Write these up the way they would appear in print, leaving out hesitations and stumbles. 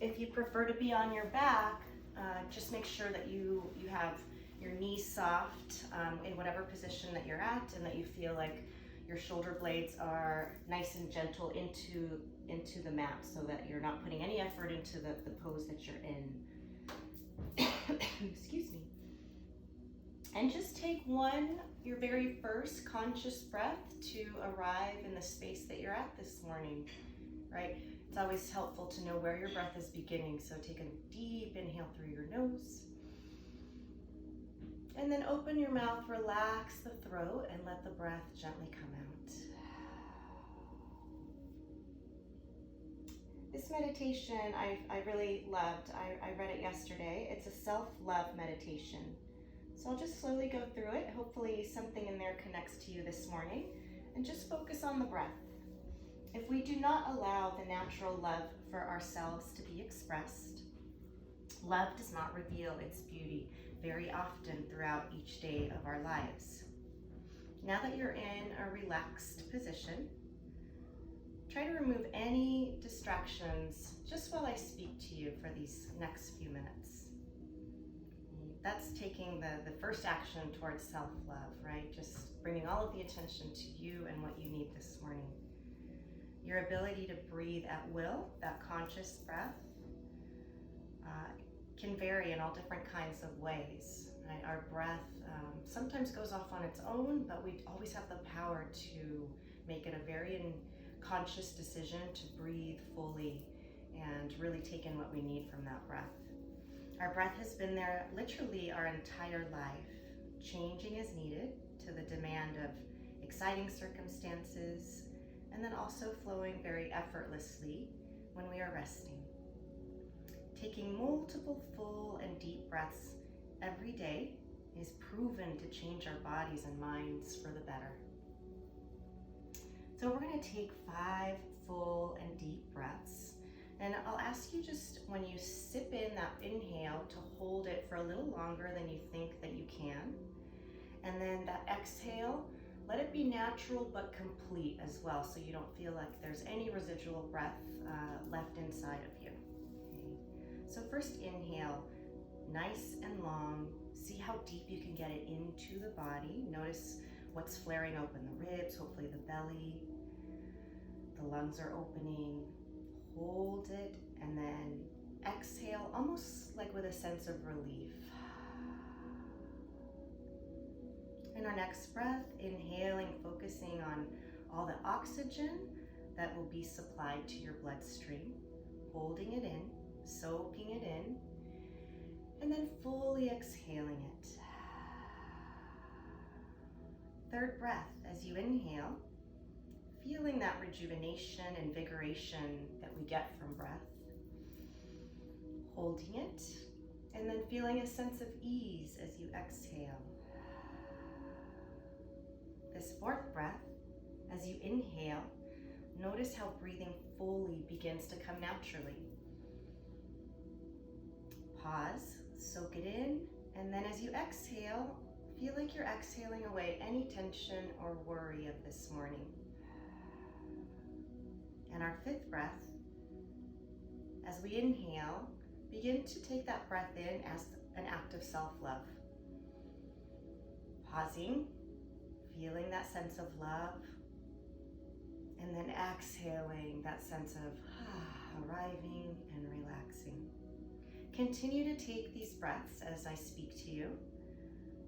If you prefer to be on your back, just make sure that you have your knees soft in whatever position that you're at, and that you feel like your shoulder blades are nice and gentle into the mat, so that you're not putting any effort into the pose that you're in. Excuse me. And just take your very first conscious breath to arrive in the space that you're at this morning, right? It's always helpful to know where your breath is beginning, so take a deep inhale through your nose. And then open your mouth, relax the throat, and let the breath gently come out. This meditation I really loved. I read it yesterday. It's a self-love meditation. So I'll just slowly go through it. Hopefully something in there connects to you this morning. And just focus on the breath. If we do not allow the natural love for ourselves to be expressed, love does not reveal its beauty very often throughout each day of our lives. Now that you're in a relaxed position, try to remove any distractions just while I speak to you for these next few minutes. That's taking the first action towards self-love, right? Just bringing all of the attention to you and what you need this morning. Your ability to breathe at will, that conscious breath, can vary in all different kinds of ways. Right? Our breath sometimes goes off on its own, but we always have the power to make it a very conscious decision to breathe fully and really take in what we need from that breath. Our breath has been there literally our entire life, changing as needed to the demand of exciting circumstances, and then also flowing very effortlessly when we are resting. Taking multiple full and deep breaths every day is proven to change our bodies and minds for the better. So we're going to take 5 full and deep breaths. And I'll ask you, just when you sip in that inhale, to hold it for a little longer than you think that you can. And then that exhale, let it be natural but complete as well, so you don't feel like there's any residual breath left inside of you. Okay. So first inhale, nice and long. See how deep you can get it into the body. Notice what's flaring open, the ribs, hopefully the belly. The lungs are opening. Hold it, and then exhale, almost like with a sense of relief. In our next breath, inhaling, focusing on all the oxygen that will be supplied to your bloodstream, holding it in, soaking it in, and then fully exhaling it. Third breath, as you inhale, feeling that rejuvenation, invigoration that we get from breath. Holding it, and then feeling a sense of ease as you exhale. This fourth breath, as you inhale, notice how breathing fully begins to come naturally. Pause, soak it in, and then as you exhale, feel like you're exhaling away any tension or worry of this morning. And our fifth breath, as we inhale, begin to take that breath in as an act of self-love. Pausing, feeling that sense of love, and then exhaling that sense of arriving and relaxing. Continue to take these breaths as I speak to you,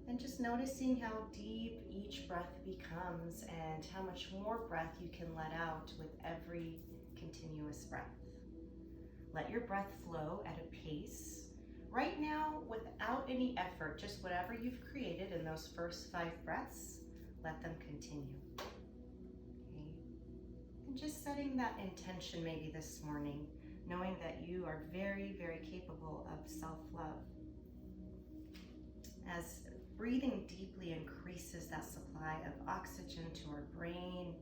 and just noticing how deep each breath becomes and how much more breath you can let out with every continuous breath. Let your breath flow at a pace. Right now, without any effort, just whatever you've created in those first 5 breaths, let them continue. Okay. And just setting that intention maybe this morning, knowing that you are very, very capable of self-love. As breathing deeply increases that supply of oxygen to our brain,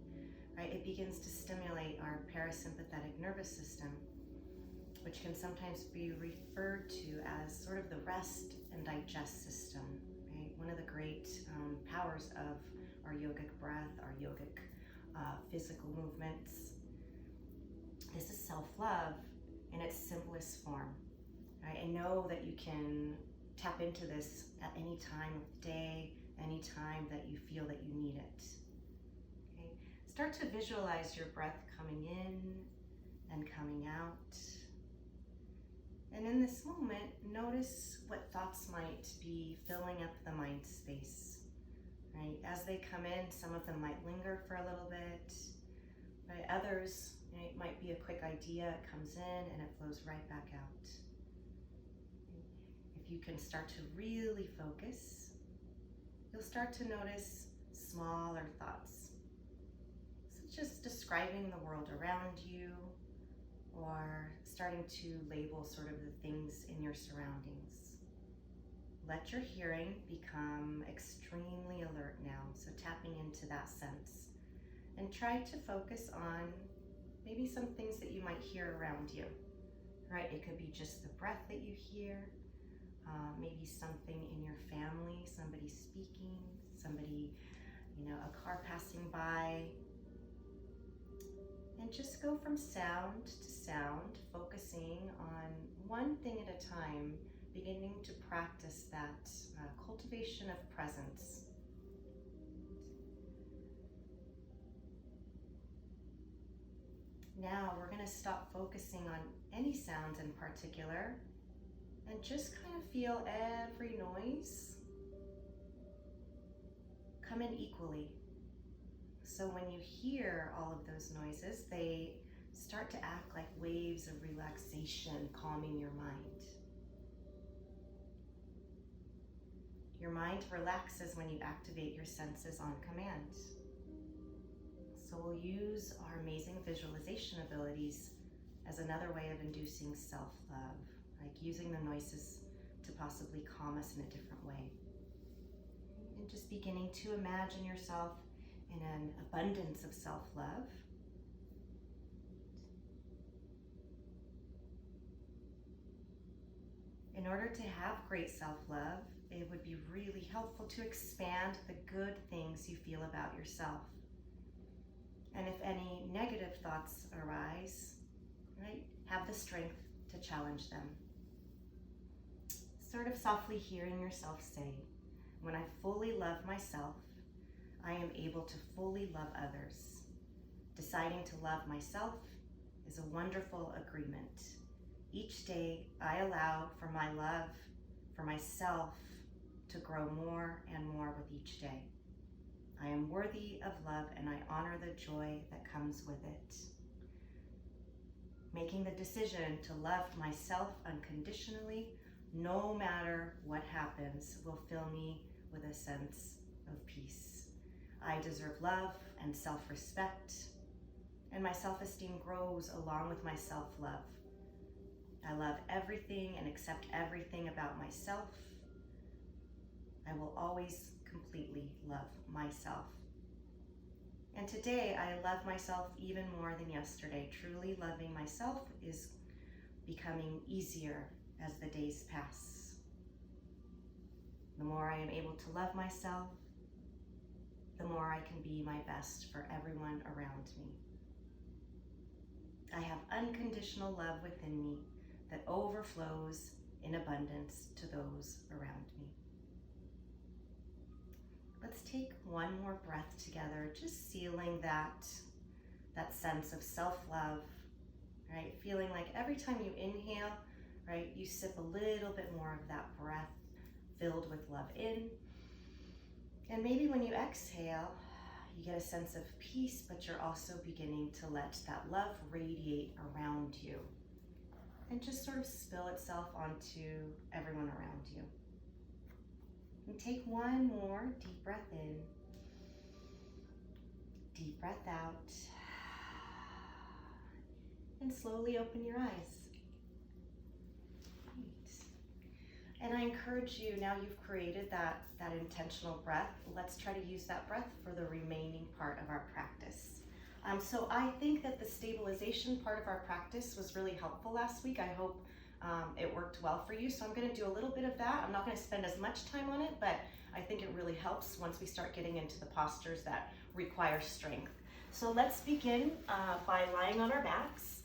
right? It begins to stimulate our parasympathetic nervous system, which can sometimes be referred to as sort of the rest and digest system, right? One of the great powers of our yogic breath, our yogic physical movements. This is self-love. in its simplest form. Right? And know that you can tap into this at any time of the day, any time that you feel that you need it. Okay? Start to visualize your breath coming in and coming out. And in this moment, notice what thoughts might be filling up the mind space. Right? As they come in, some of them might linger for a little bit. Right? Others, it might be a quick idea, it comes in and it flows right back out. If you can start to really focus, you'll start to notice smaller thoughts. So just describing the world around you, or starting to label sort of the things in your surroundings. Let your hearing become extremely alert now, so tapping into that sense. And try to focus on maybe some things that you might hear around you, right? It could be just the breath that you hear, maybe something in your family, somebody speaking, somebody, a car passing by. And just go from sound to sound, focusing on one thing at a time, beginning to practice that cultivation of presence. Now we're going to stop focusing on any sounds in particular and just kind of feel every noise come in equally. So when you hear all of those noises, they start to act like waves of relaxation, calming your mind. Your mind relaxes when you activate your senses on command. So we'll use our amazing visualization abilities as another way of inducing self-love, like using the noises to possibly calm us in a different way. And just beginning to imagine yourself in an abundance of self-love. In order to have great self-love, it would be really helpful to expand the good things you feel about yourself. And if any negative thoughts arise, right, have the strength to challenge them. Sort of softly hearing yourself say, when I fully love myself, I am able to fully love others. Deciding to love myself is a wonderful agreement. Each day I allow for my love for myself to grow more and more with each day. I am worthy of love and I honor the joy that comes with it. Making the decision to love myself unconditionally, no matter what happens, will fill me with a sense of peace. I deserve love and self-respect, and my self-esteem grows along with my self-love. I love everything and accept everything about myself. I will always completely love myself. And today I love myself even more than yesterday. Truly loving myself is becoming easier as the days pass. The more I am able to love myself, the more I can be my best for everyone around me. I have unconditional love within me that overflows in abundance to those around me. Let's take one more breath together, just sealing that sense of self-love, right? Feeling like every time you inhale, right, you sip a little bit more of that breath filled with love in. And maybe when you exhale, you get a sense of peace, but you're also beginning to let that love radiate around you and just sort of spill itself onto everyone around you. And take one more deep breath in, deep breath out, and slowly open your eyes. And I encourage you, now you've created that intentional breath, let's try to use that breath for the remaining part of our practice. So I think that the stabilization part of our practice was really helpful last week. I hope it worked well for you. So I'm going to do a little bit of that. I'm not going to spend as much time on it, but I think it really helps once we start getting into the postures that require strength. So let's begin by lying on our backs.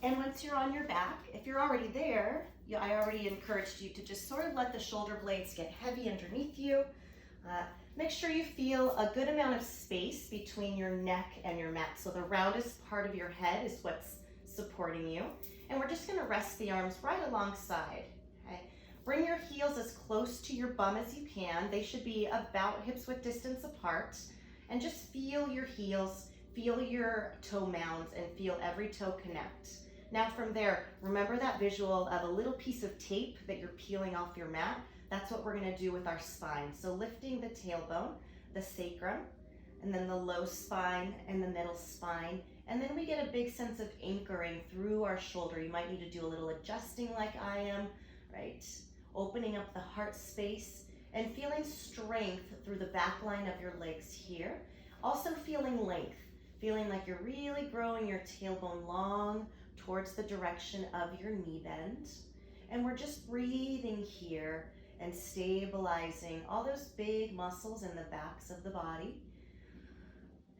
And once you're on your back, if you're already there, I already encouraged you to just sort of let the shoulder blades get heavy underneath you. Make sure you feel a good amount of space between your neck and your mat. So the roundest part of your head is what's supporting you. And we're just gonna rest the arms right alongside, okay? Bring your heels as close to your bum as you can. They should be about hips width distance apart. And just feel your heels, feel your toe mounds, and feel every toe connect. Now from there, remember that visual of a little piece of tape that you're peeling off your mat? That's what we're gonna do with our spine. So lifting the tailbone, the sacrum, and then the low spine and the middle spine. And then we get a big sense of anchoring through our shoulder. You might need to do a little adjusting like I am, right? Opening up the heart space and feeling strength through the back line of your legs here. Also feeling length, feeling like you're really growing your tailbone long towards the direction of your knee bend. And we're just breathing here and stabilizing all those big muscles in the backs of the body.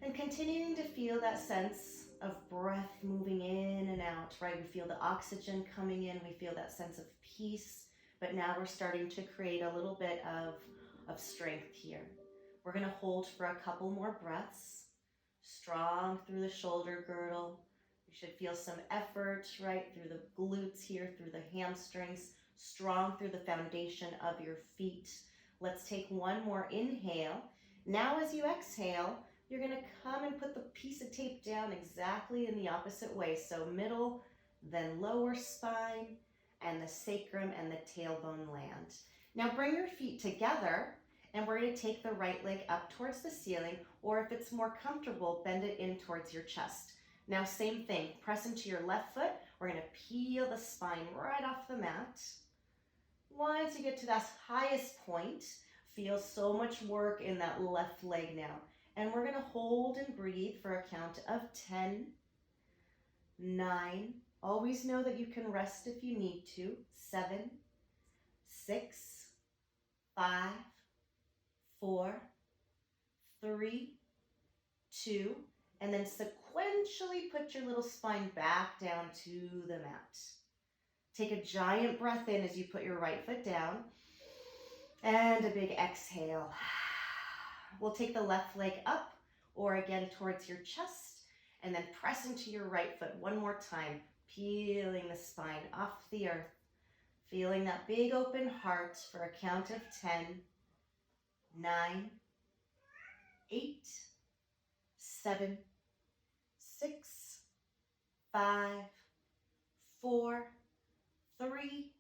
And continuing to feel that sense of breath moving in and out, right? We feel the oxygen coming in, we feel that sense of peace, but now we're starting to create a little bit of strength here. We're gonna hold for a couple more breaths, strong through the shoulder girdle. You should feel some effort, right, through the glutes here, through the hamstrings, strong through the foundation of your feet. Let's take one more inhale. Now as you exhale, you're gonna come and put the piece of tape down exactly in the opposite way. So middle, then lower spine, and the sacrum and the tailbone land. Now bring your feet together, and we're gonna take the right leg up towards the ceiling, or if it's more comfortable, bend it in towards your chest. Now same thing, press into your left foot. We're gonna peel the spine right off the mat. Once you get to that highest point, feel so much work in that left leg now. And we're gonna hold and breathe for a count of 10, 9, always know that you can rest if you need to, 7, 6, 5, 4, 3, 2, and then sequentially put your little spine back down to the mat. Take a giant breath in as you put your right foot down, and a big exhale. We'll take the left leg up or again towards your chest, and then press into your right foot one more time, peeling the spine off the earth, feeling that big open heart for a count of 10, 9, 8, 7, 6, 5, 4, 3,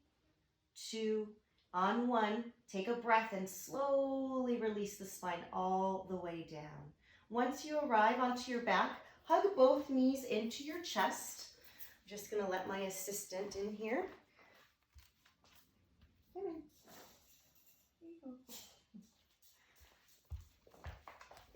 2, on 1, take a breath and slowly release the spine all the way down. Once you arrive onto your back, hug both knees into your chest. I'm just gonna let my assistant in here. Come in. There you go.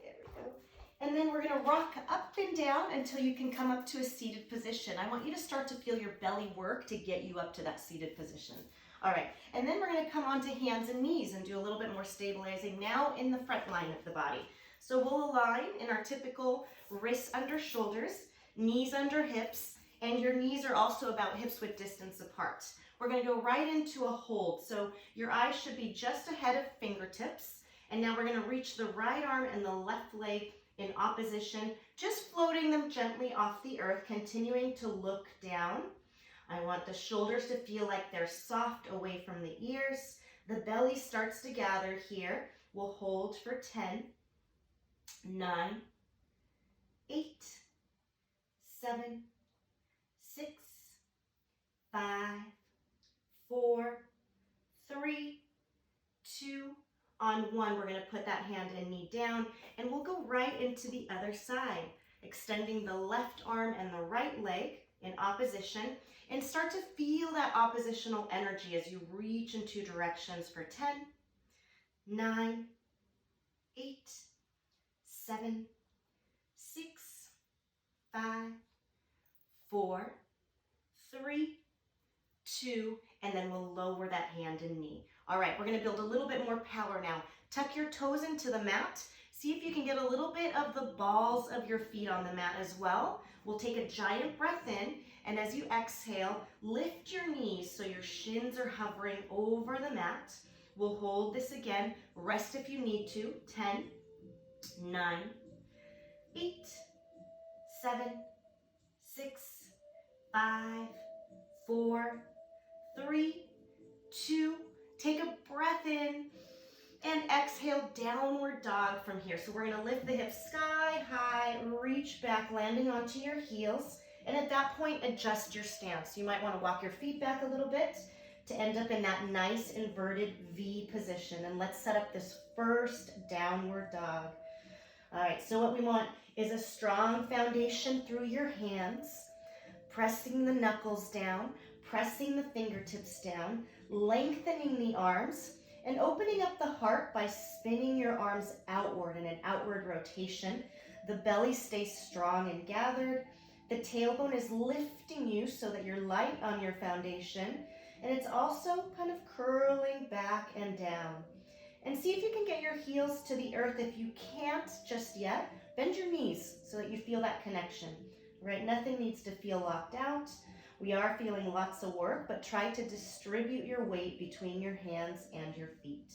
There we go. And then we're gonna rock up and down until you can come up to a seated position. I want you to start to feel your belly work to get you up to that seated position. All right, and then we're gonna come onto hands and knees and do a little bit more stabilizing now in the front line of the body. So we'll align in our typical wrists under shoulders, knees under hips, and your knees are also about hips width distance apart. We're gonna go right into a hold. So your eyes should be just ahead of fingertips. And now we're gonna reach the right arm and the left leg in opposition, just floating them gently off the earth, continuing to look down. I want the shoulders to feel like they're soft away from the ears. The belly starts to gather here. We'll hold for 10, 9, 8, 7, 6, 5, 4, 3, 2, on 1. We're going to put that hand and knee down, and we'll go right into the other side, extending the left arm and the right leg in opposition, and start to feel that oppositional energy as you reach in 2 directions for 10, 9, 8, 7, 6, 5, 4, 3, 2, and then we'll lower that hand and knee. All right, we're gonna build a little bit more power now. Tuck your toes into the mat, See if you can get a little bit of the balls of your feet on the mat as well. We'll take a giant breath in, and as you exhale, lift your knees so your shins are hovering over the mat. We'll hold this again. Rest if you need to. 10, 9, 8, 7, 6, 5, 4, 3, 2. Take a breath in and exhale, downward dog from here. So we're going to lift the hips sky high, reach back, landing onto your heels. And at that point, adjust your stance. You might want to walk your feet back a little bit to end up in that nice inverted V position. And let's set up this first downward dog. All right, so what we want is a strong foundation through your hands, pressing the knuckles down, pressing the fingertips down, lengthening the arms, and opening up the heart by spinning your arms outward in an outward rotation. The belly stays strong and gathered. The tailbone is lifting you so that you're light on your foundation, and it's also kind of curling back and down. And see if you can get your heels to the earth. If you can't just yet, bend your knees so that you feel that connection, right? Nothing needs to feel locked out. We are feeling lots of work, but try to distribute your weight between your hands and your feet.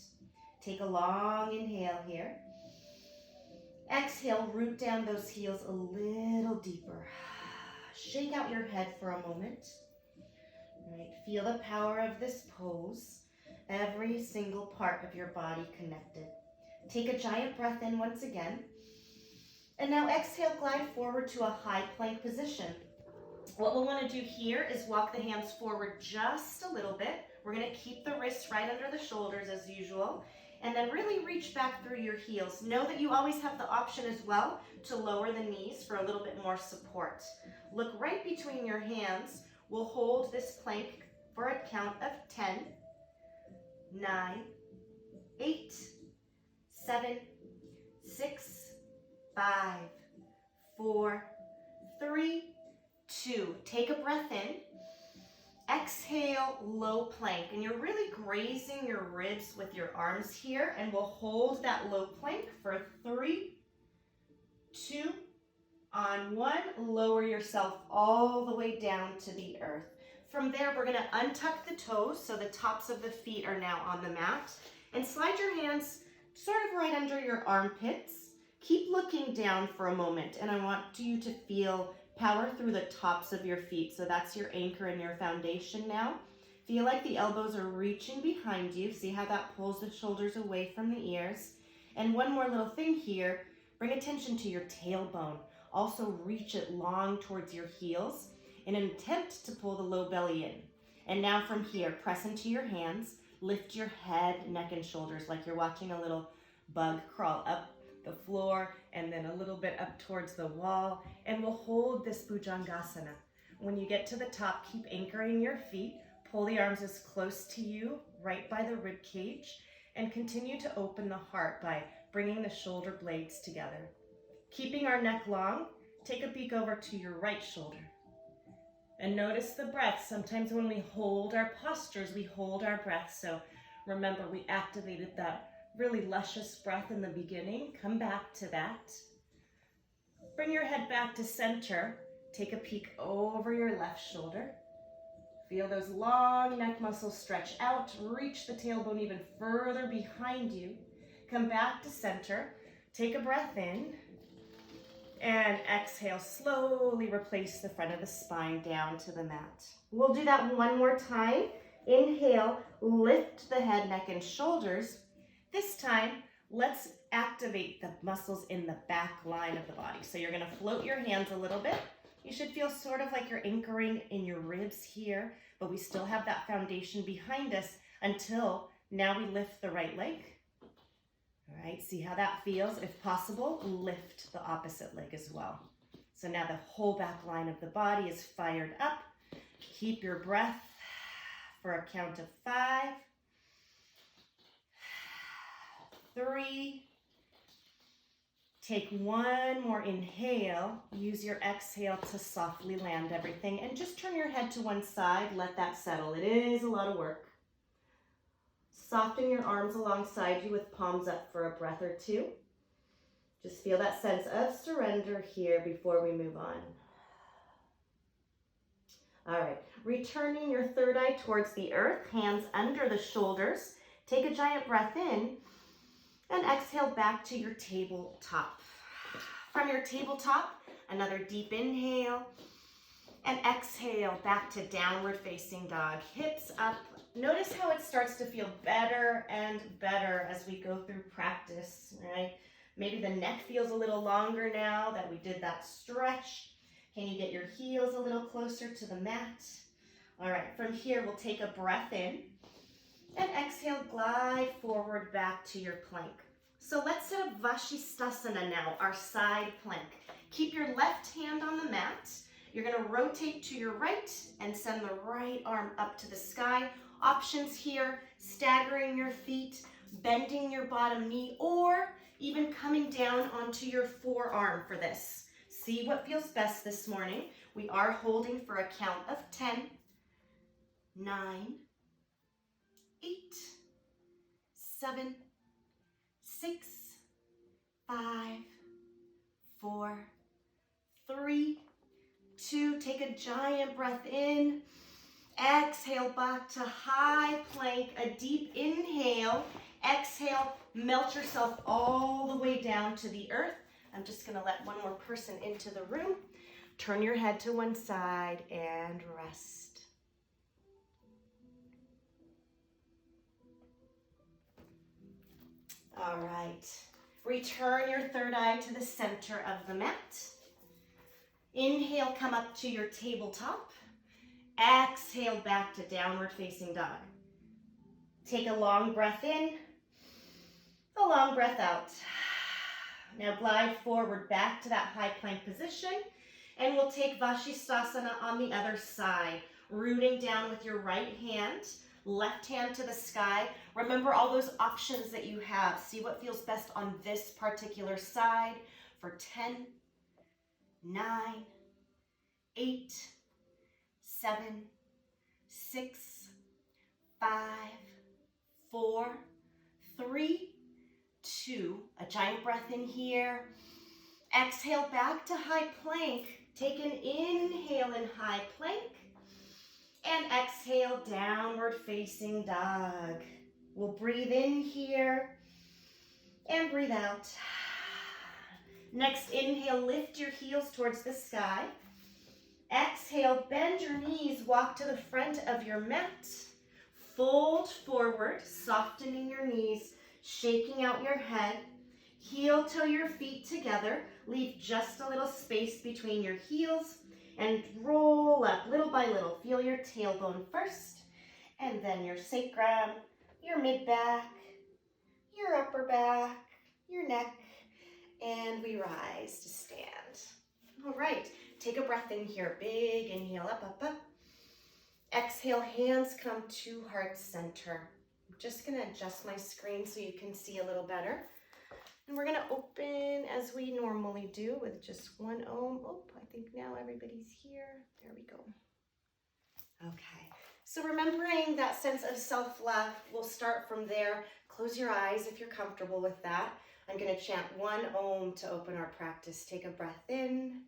Take a long inhale here. Exhale, root down those heels a little deeper. Shake out your head for a moment. All right, feel the power of this pose. Every single part of your body connected. Take a giant breath in once again. And now exhale, glide forward to a high plank position. What we'll want to do here is walk the hands forward just a little bit. We're going to keep the wrists right under the shoulders as usual. And then really reach back through your heels. Know that you always have the option as well to lower the knees for a little bit more support. Look right between your hands. We'll hold this plank for a count of 10, 9, 8, 7, 6, 5, 4, 3, 2. Take a breath in. Exhale, low plank. And you're really grazing your ribs with your arms here. And we'll hold that low plank for 3, 2, on 1. Lower yourself all the way down to the earth. From there, we're going to untuck the toes so the tops of the feet are now on the mat. And slide your hands sort of right under your armpits. Keep looking down for a moment. And I want you to feel power through the tops of your feet. So that's your anchor and your foundation now. Feel like the elbows are reaching behind you. See how that pulls the shoulders away from the ears. And one more little thing here. Bring attention to your tailbone. Also reach it long towards your heels in an attempt to pull the low belly in. And now from here, press into your hands, lift your head, neck, and shoulders like you're watching a little bug crawl up the floor and then a little bit up towards the wall. And we'll hold this Bhujangasana. When you get to the top, keep anchoring your feet, pull the arms as close to you, right by the rib cage, and continue to open the heart by bringing the shoulder blades together. Keeping our neck long, take a peek over to your right shoulder. And notice the breath. Sometimes when we hold our postures, we hold our breath. So remember, we activated that really luscious breath in the beginning. Come back to that. Bring your head back to center. Take a peek over your left shoulder. Feel those long neck muscles stretch out. Reach the tailbone even further behind you. Come back to center. Take a breath in. And exhale, slowly replace the front of the spine down to the mat. We'll do that one more time. Inhale, lift the head, neck, and shoulders. This time, let's activate the muscles in the back line of the body. So you're gonna float your hands a little bit. You should feel sort of like you're anchoring in your ribs here, but we still have that foundation behind us until now we lift the right leg. All right, see how that feels? If possible, lift the opposite leg as well. So now the whole back line of the body is fired up. Keep your breath for a count of 5, 3. Take one more inhale. Use your exhale to softly land everything. And just turn your head to one side. Let that settle. It is a lot of work. Soften your arms alongside you with palms up for a breath or 2. Just feel that sense of surrender here before we move on. All right, returning your third eye towards the earth, hands under the shoulders. Take a giant breath in and exhale back to your tabletop. From your tabletop, another deep inhale and exhale back to downward facing dog. Hips up. Notice how it starts to feel better and better as we go through practice, right? Maybe the neck feels a little longer now that we did that stretch. Can you get your heels a little closer to the mat? All right, from here, we'll take a breath in and exhale, glide forward back to your plank. So let's set up Shavasana now, our side plank. Keep your left hand on the mat. You're gonna rotate to your right and send the right arm up to the sky. Options here, staggering your feet, bending your bottom knee, or even coming down onto your forearm for this. See what feels best this morning. We are holding for a count of 10, 9, 8, 7, 6, 5, 4, 3, 2. Take a giant breath in. Exhale back to high plank, a deep inhale. Exhale, melt yourself all the way down to the earth. I'm just gonna let one more person into the room. Turn your head to one side and rest. All right, return your third eye to the center of the mat. Inhale, come up to your tabletop. Exhale back to downward facing dog. Take a long breath in, a long breath out. Now glide forward back to that high plank position, and we'll take Shavasana on the other side, rooting down with your right hand, left hand to the sky. Remember all those options that you have. See what feels best on this particular side for 10, 9, 8, 7, 6, 5, 4, 3, 2. A giant breath in here. Exhale back to high plank. Take an inhale in high plank. And exhale, downward facing dog. We'll breathe in here and breathe out. Next inhale, lift your heels towards the sky. Exhale, bend your knees, walk to the front of your mat. Fold forward, softening your knees, shaking out your head. Heel toe your feet together. Leave just a little space between your heels and roll up little by little. Feel your tailbone first, and then your sacrum, your mid-back, your upper back, your neck, and we rise to stand. All right, take a breath in here. Big inhale, up, up, up. Exhale, hands come to heart center. I'm just gonna adjust my screen so you can see a little better. And we're gonna open as we normally do with just one Om. Oh, I think now everybody's here. There we go. Okay, so remembering that sense of self-love, we'll start from there. Close your eyes if you're comfortable with that. I'm gonna chant one Om to open our practice. Take a breath in.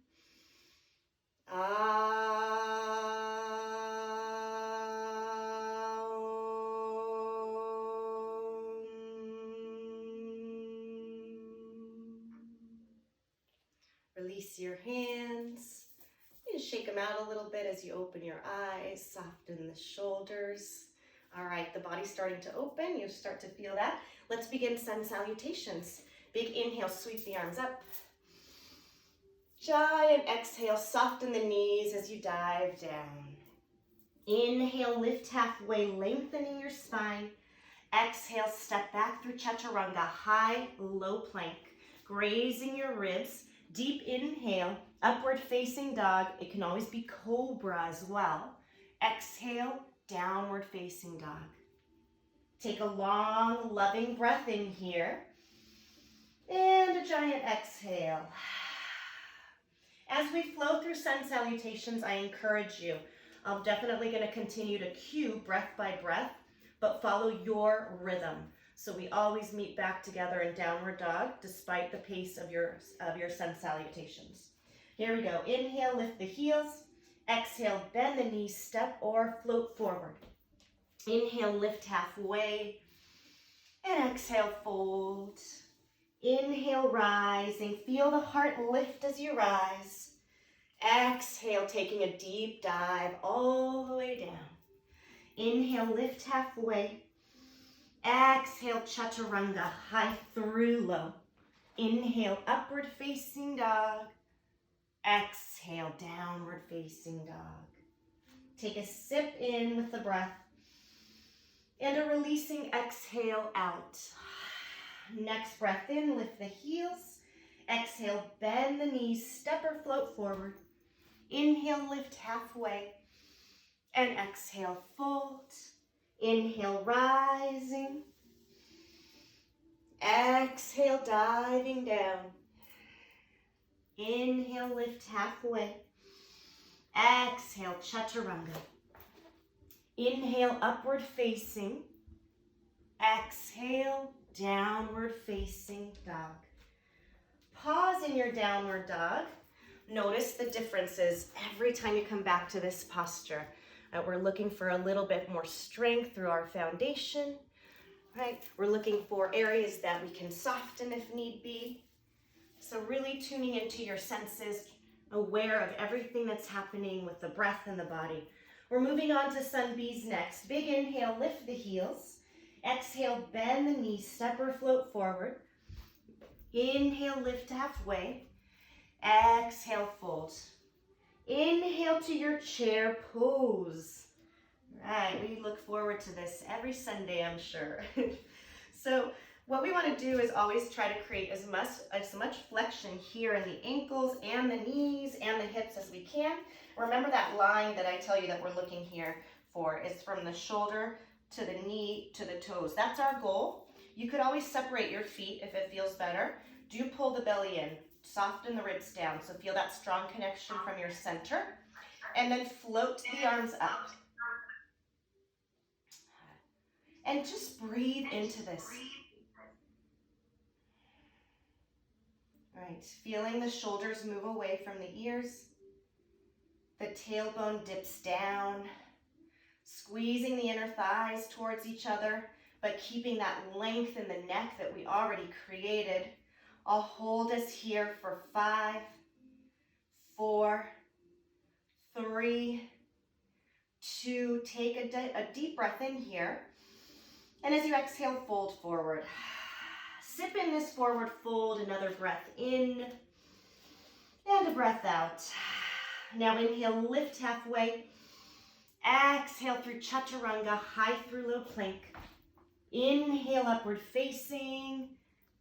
Release your hands. You can shake them out a little bit as you open your eyes, soften the shoulders. All right, the body's starting to open. You start to feel that. Let's begin sun salutations. Big inhale, sweep the arms up. Giant exhale, soften the knees as you dive down. Inhale, lift halfway, lengthening your spine. Exhale, step back through chaturanga, high, low plank, grazing your ribs. Deep inhale, upward facing dog. It can always be cobra as well. Exhale, downward facing dog. Take a long, loving breath in here. And a giant exhale. As we flow through sun salutations, I encourage you. I'm definitely going to continue to cue breath by breath, but follow your rhythm. So we always meet back together in downward dog despite the pace of your sun salutations. Here we go. Inhale, lift the heels. Exhale, bend the knees, step or float forward. Inhale, lift halfway. And exhale, fold. Inhale, rising. Feel the heart lift as you rise. Exhale, taking a deep dive all the way down. Inhale, lift halfway. Exhale, chaturanga, high through low. Inhale, upward facing dog. Exhale, downward facing dog. Take a sip in with the breath. And a releasing exhale out. Next breath in, lift the heels. Exhale, bend the knees, step or float forward. Inhale, lift halfway. And exhale, fold. Inhale, rising. Exhale, diving down. Inhale, lift halfway. Exhale, chaturanga. Inhale, upward facing. Exhale, downward facing dog. Pause in your downward dog. Notice the differences every time you come back to this posture. We're looking for a little bit more strength through our foundation, right? We're looking for areas that we can soften if need be. So really tuning into your senses, aware of everything that's happening with the breath and the body. We're moving on to sun bees next. Big inhale, lift the heels. Exhale, bend the knees, step or float forward. Inhale, lift halfway. Exhale, fold. Inhale to your chair pose. Right, we look forward to this every Sunday, I'm sure. So what we want to do is always try to create as much flexion here in the ankles and the knees and the hips as we can. Remember that line that I tell you that we're looking here for is from the shoulder to the knee to the toes. That's our goal. You could always separate your feet if it feels better. Do pull the belly in. Soften the ribs down, so feel that strong connection from your center. And then float the arms up. And just breathe into this. All right, feeling the shoulders move away from the ears. The tailbone dips down. Squeezing the inner thighs towards each other, but keeping that length in the neck that we already created. I'll hold us here for 5, 4, 3, 2. Take a deep breath in here. And as you exhale, fold forward. Sip in this forward fold, another breath in, and a breath out. Now inhale, lift halfway. Exhale through chaturanga, high through low plank. Inhale, upward facing.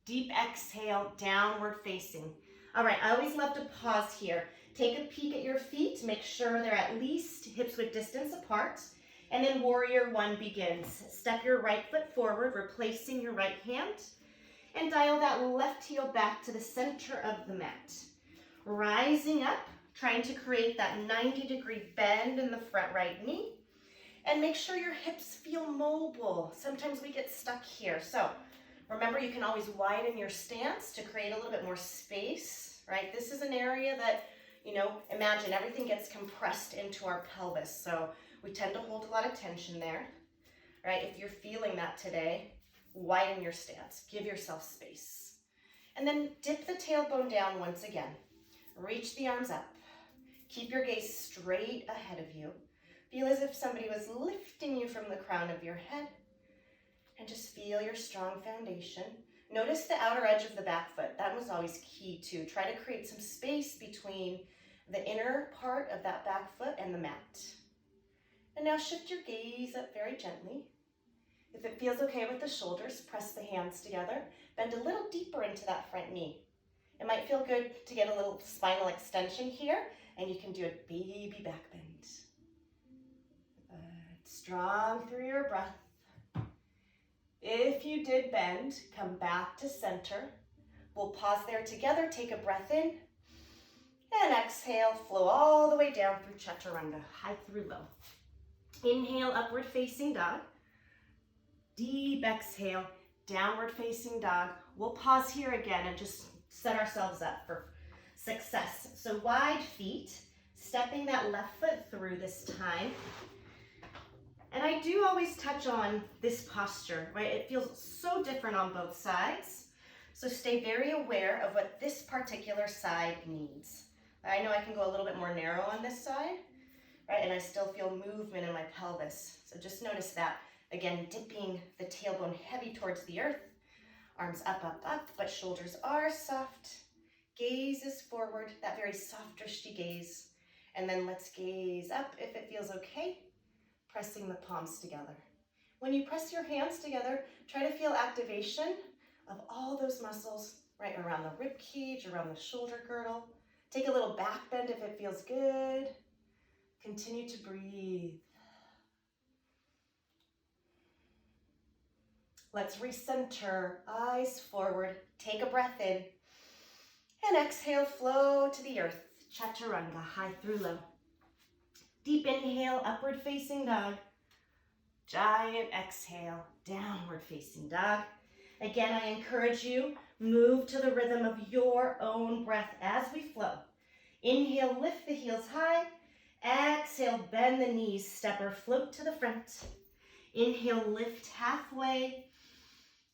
Deep exhale, downward facing. All right, I always love to pause here. Take a peek at your feet. Make sure they're at least hips width distance apart. And then warrior one begins. Step your right foot forward, replacing your right hand. And dial that left heel back to the center of the mat. Rising up, trying to create that 90-degree bend in the front right knee. And make sure your hips feel mobile. Sometimes we get stuck here. So remember, you can always widen your stance to create a little bit more space, right? This is an area that, imagine everything gets compressed into our pelvis. So we tend to hold a lot of tension there, right? If you're feeling that today, widen your stance. Give yourself space. And then dip the tailbone down once again. Reach the arms up. Keep your gaze straight ahead of you. Feel as if somebody was lifting you from the crown of your head. And just feel your strong foundation. Notice the outer edge of the back foot. That was always key too. Try to create some space between the inner part of that back foot and the mat. And now shift your gaze up very gently. If it feels okay with the shoulders, press the hands together. Bend a little deeper into that front knee. It might feel good to get a little spinal extension here, and you can do a baby back bend. Strong through your breath. If you did bend, come back to center. We'll pause there together, take a breath in, and exhale, flow all the way down through chaturanga, high through low. Inhale, upward facing dog. Deep exhale, downward facing dog. We'll pause here again and just set ourselves up for success. So wide feet, stepping that left foot through this time. And I do always touch on this posture, right? It feels so different on both sides. So stay very aware of what this particular side needs. I know I can go a little bit more narrow on this side, right? And I still feel movement in my pelvis. So just notice that. Again, dipping the tailbone heavy towards the earth. Arms up, up, up, but shoulders are soft. Gaze is forward, that very soft, drishti gaze. And then let's gaze up if it feels okay, pressing the palms together. When you press your hands together, try to feel activation of all those muscles right around the rib cage, around the shoulder girdle. Take a little back bend if it feels good. Continue to breathe. Let's recenter, eyes forward. Take a breath in. And exhale, flow to the earth. Chaturanga, high through low. Deep inhale, upward facing dog. Giant exhale, downward facing dog. Again, I encourage you, move to the rhythm of your own breath as we flow. Inhale, lift the heels high. Exhale, bend the knees, step or float to the front. Inhale, lift halfway.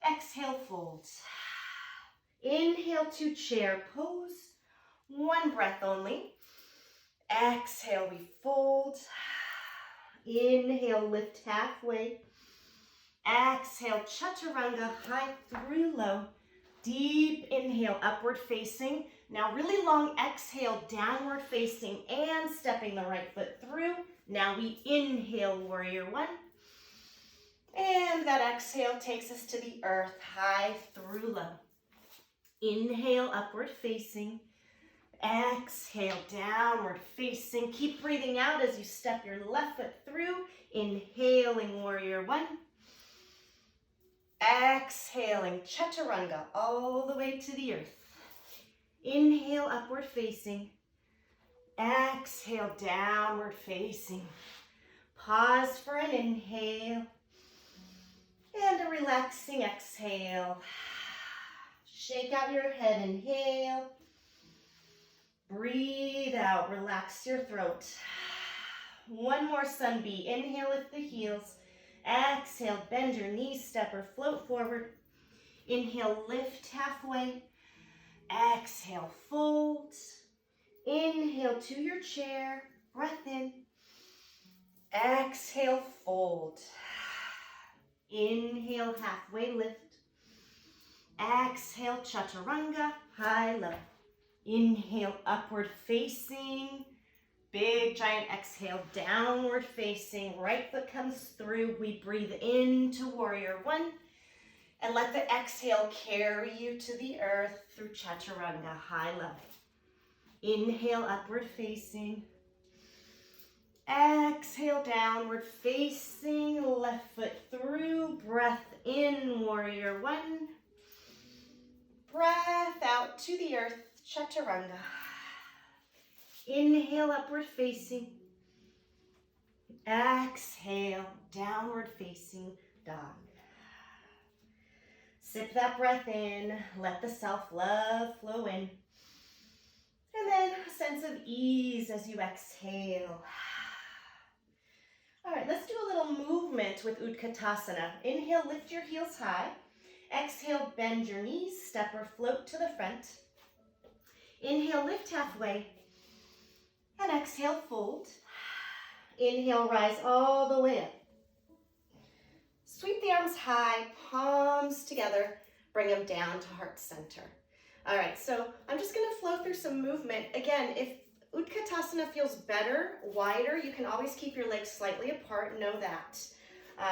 Exhale, fold. Inhale to chair pose. One breath only. Exhale, we fold. Inhale, lift halfway. Exhale, chaturanga, high through low. Deep inhale, upward facing. Now really long exhale, downward facing and stepping the right foot through. Now we inhale, warrior one. And that exhale takes us to the earth, high through low. Inhale, upward facing. Exhale, downward facing. Keep breathing out as you step your left foot through. Inhaling, warrior one. Exhaling, chaturanga, all the way to the earth. Inhale, upward facing. Exhale, downward facing. Pause for an inhale. And a relaxing exhale. Shake out your head, inhale. Breathe out, relax your throat. One more sun bee. Inhale, lift the heels. Exhale, bend your knees, step or float forward. Inhale, lift halfway. Exhale, fold. Inhale to your chair. Breath in. Exhale, fold. Inhale, halfway lift. Exhale, chaturanga, high low. Inhale, upward facing. Big giant exhale, downward facing. Right foot comes through. We breathe into warrior one. And let the exhale carry you to the earth through chaturanga, high low. Inhale, upward facing. Exhale, downward facing. Left foot through. Breath in, warrior one. Breath out to the earth, chaturanga. Inhale, upward facing. Exhale, downward facing dog. Sip that breath in. Let the self-love flow in. And then a sense of ease as you exhale. All right, let's do a little movement with Utkatasana. Inhale, lift your heels high. Exhale, bend your knees, step or float to the front. Inhale, lift halfway. And exhale, fold. Inhale, rise all the way up. Sweep the arms high, palms together. Bring them down to heart center. All right, so I'm just gonna flow through some movement. Again, if Utkatasana feels better, wider, you can always keep your legs slightly apart, know that.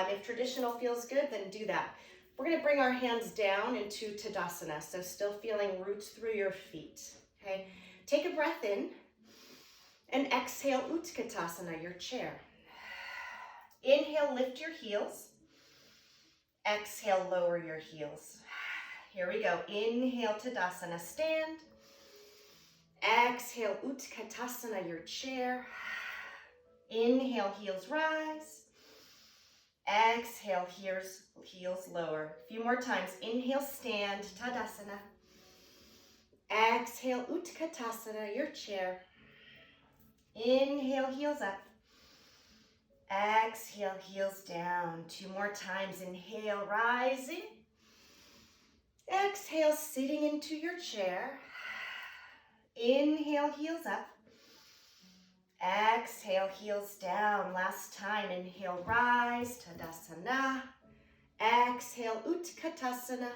If traditional feels good, then do that. We're gonna bring our hands down into Tadasana, so still feeling roots through your feet, okay? Take a breath in and exhale Utkatasana, your chair. Inhale, lift your heels. Exhale, lower your heels. Here we go. Inhale, Tadasana, stand. Exhale, Utkatasana, your chair. Inhale, heels rise. Exhale, heels lower. A few more times. Inhale, stand, Tadasana. Exhale, Utkatasana, your chair. Inhale, heels up. Exhale, heels down. 2 more times. Inhale, rising. Exhale, sitting into your chair. Inhale, heels up. Exhale, heels down. Last time. Inhale, rise, Tadasana. Exhale, Utkatasana.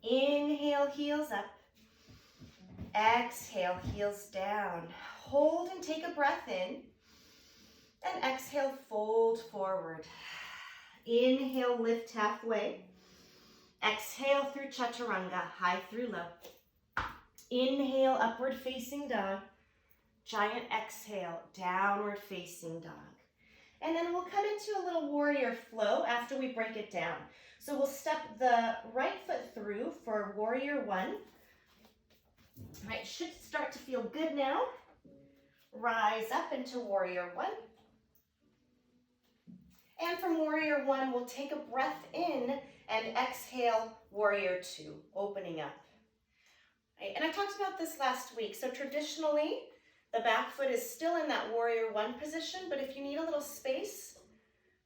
Inhale, heels up. Exhale, heels down. Hold and take a breath in. And exhale, fold forward. Inhale, lift halfway. Exhale through chaturanga, high through low. Inhale, upward facing dog. Giant exhale, downward facing dog. And then we'll come into a little warrior flow after we break it down. So we'll step the right foot through for warrior one. Right, should start to feel good now. Rise up into warrior one. And from warrior one, we'll take a breath in and exhale warrior two, opening up. Right, and I talked about this last week. So traditionally, the back foot is still in that warrior one position, but if you need a little space,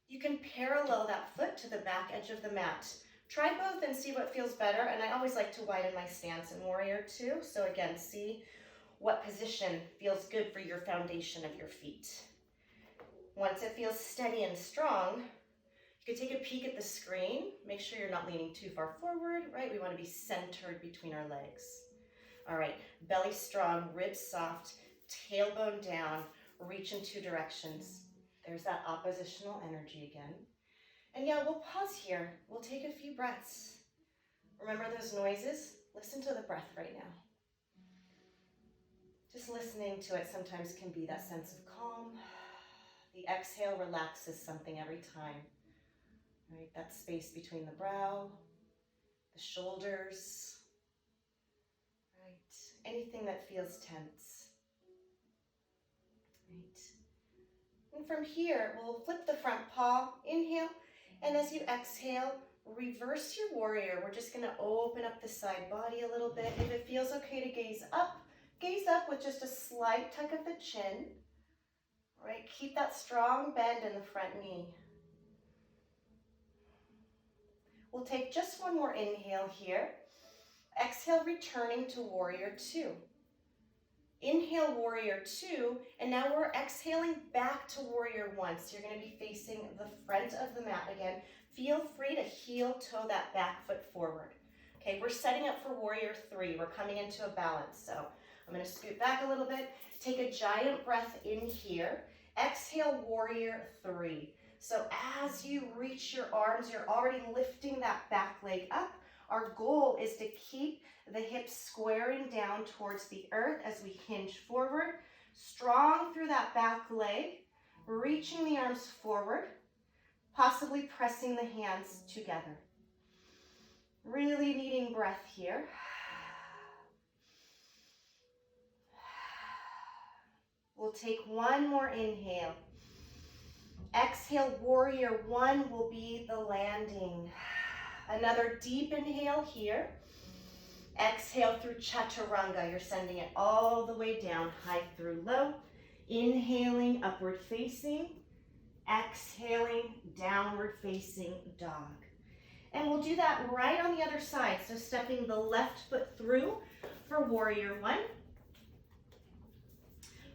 you can parallel that foot to the back edge of the mat. Try both and see what feels better. And I always like to widen my stance in warrior two. So again, see what position feels good for your foundation of your feet. Once it feels steady and strong, you can take a peek at the screen. Make sure you're not leaning too far forward, right? We want to be centered between our legs. All right, belly strong, ribs soft, tailbone down, reach in 2 directions. There's that oppositional energy again. And yeah, we'll pause here. We'll take a few breaths. Remember those noises? Listen to the breath right now. Just listening to it sometimes can be that sense of calm. The exhale relaxes something every time. Right? That space between the brow, the shoulders, right? Anything that feels tense. Right? And from here, we'll flip the front paw, inhale, and as you exhale, reverse your warrior. We're just gonna open up the side body a little bit. If it feels okay to gaze up with just a slight tuck of the chin. Right, keep that strong bend in the front knee. We'll take just one more inhale here. Exhale, returning to warrior two. Inhale, warrior two, and now we're exhaling back to warrior one. So you're going to be facing the front of the mat again. Feel free to heel toe that back foot forward. Okay, we're setting up for warrior three. We're coming into a balance. So I'm going to scoot back a little bit. Take a giant breath in here. Exhale, warrior three. So as you reach your arms, you're already lifting that back leg up. Our goal is to keep the hips squaring down towards the earth as we hinge forward. Strong through that back leg, reaching the arms forward, possibly pressing the hands together. Really needing breath here. We'll take one more inhale. Exhale, warrior one will be the landing. Another deep inhale here. Exhale through chaturanga. You're sending it all the way down, high through low. Inhaling, upward facing. Exhaling, downward facing dog. And we'll do that right on the other side. So stepping the left foot through for warrior one.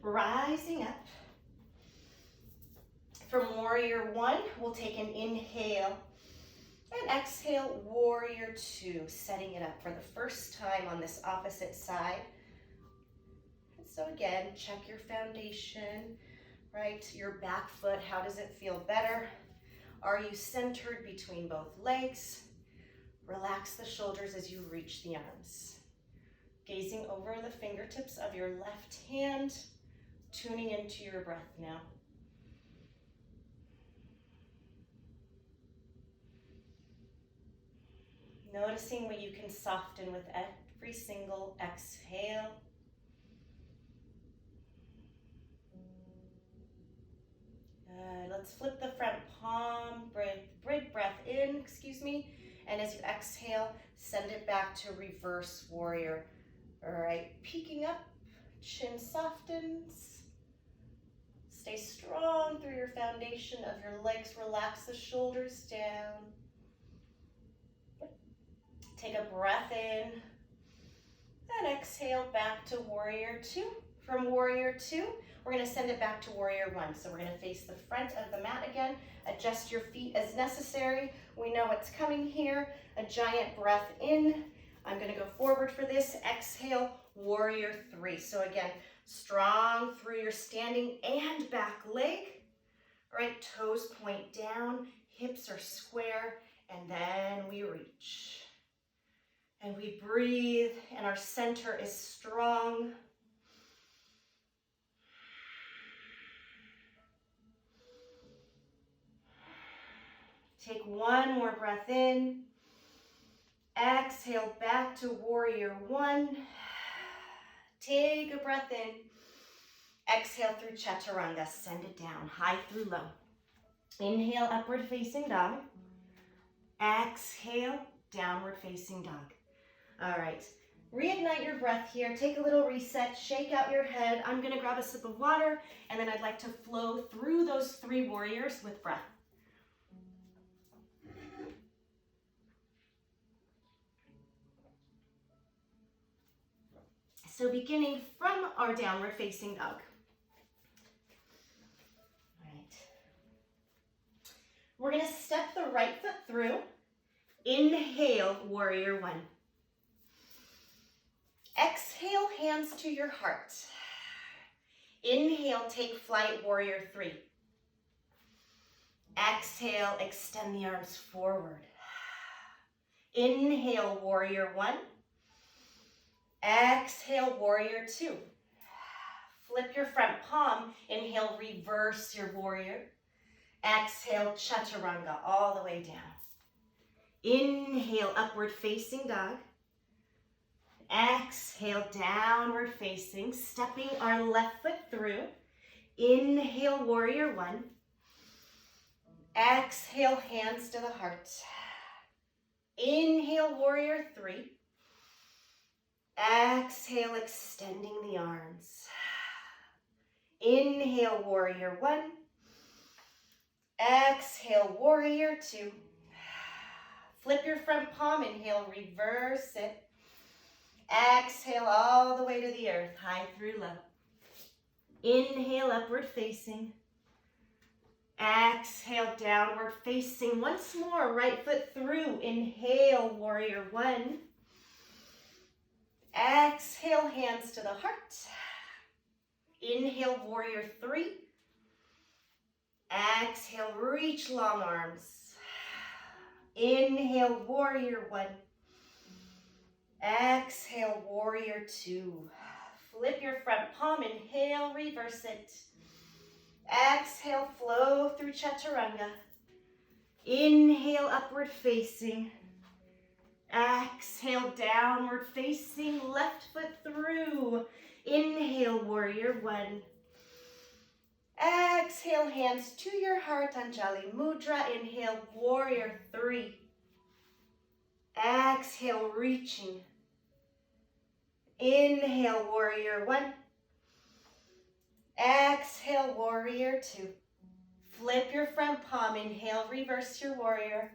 Rising up. From warrior one, we'll take an inhale and exhale, warrior two, setting it up for the first time on this opposite side. And so again, check your foundation, right? Your back foot, how does it feel better? Are you centered between both legs? Relax the shoulders as you reach the arms. Gazing over the fingertips of your left hand, tuning into your breath now. Noticing what you can soften with every single exhale. Good. Let's flip the front palm excuse me. And as you exhale, send it back to reverse warrior. All right, peeking up, chin softens. Stay strong through your foundation of your legs. Relax the shoulders down. Take a breath in and exhale back to warrior two. From warrior two, we're going to send it back to warrior one. So we're going to face the front of the mat again. Adjust your feet as necessary. We know what's coming here. A giant breath in. I'm going to go forward for this. Exhale, warrior three. So again, strong through your standing and back leg. All right, toes point down, hips are square, and then we reach. And we breathe, and our center is strong. Take one more breath in. Exhale back to warrior one. Take a breath in. Exhale through chaturanga. Send it down, high through low. Inhale, upward facing dog. Exhale, downward facing dog. All right, reignite your breath here. Take a little reset, shake out your head. I'm gonna grab a sip of water, and then I'd like to flow through those three warriors with breath. So beginning from our downward facing dog. All right. We're gonna step the right foot through. Inhale, warrior one. Exhale, hands to your heart. Inhale, take flight, warrior three. Exhale, extend the arms forward. Inhale, warrior one. Exhale, warrior two. Flip your front palm. Inhale, reverse your warrior. Exhale, chaturanga, all the way down. Inhale, upward facing dog. Exhale, downward facing, stepping our left foot through. Inhale, warrior one. Exhale, hands to the heart. Inhale, warrior three. Exhale, extending the arms. Inhale, warrior one. Exhale, warrior two. Flip your front palm, inhale, reverse it. Exhale all the way to the earth, high through low. Inhale, upward facing. Exhale, downward facing. Once more, right foot through. Inhale, warrior one. Exhale, hands to the heart. Inhale, warrior three. Exhale, reach long arms. Inhale, warrior one. Exhale, warrior two. Flip your front palm, inhale, reverse it. Exhale, flow through chaturanga. Inhale, upward facing. Exhale, downward facing, left foot through. Inhale, warrior one. Exhale, hands to your heart, Anjali Mudra. Inhale, warrior three. Exhale, reaching. Inhale, warrior one. Exhale, warrior two. Flip your front palm, inhale, reverse your warrior.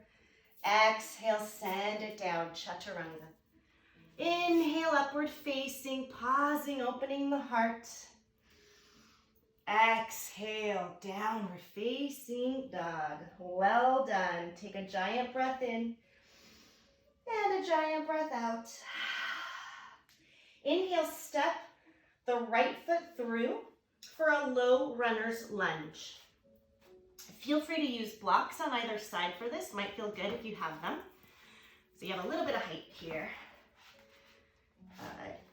Exhale, send it down, chaturanga. Inhale, upward facing, pausing, opening the heart. Exhale, downward facing dog. Well done. Take a giant breath in and a giant breath out. Inhale, step the right foot through for a low runner's lunge. Feel free to use blocks on either side for this. Might feel good if you have them. So you have a little bit of height here.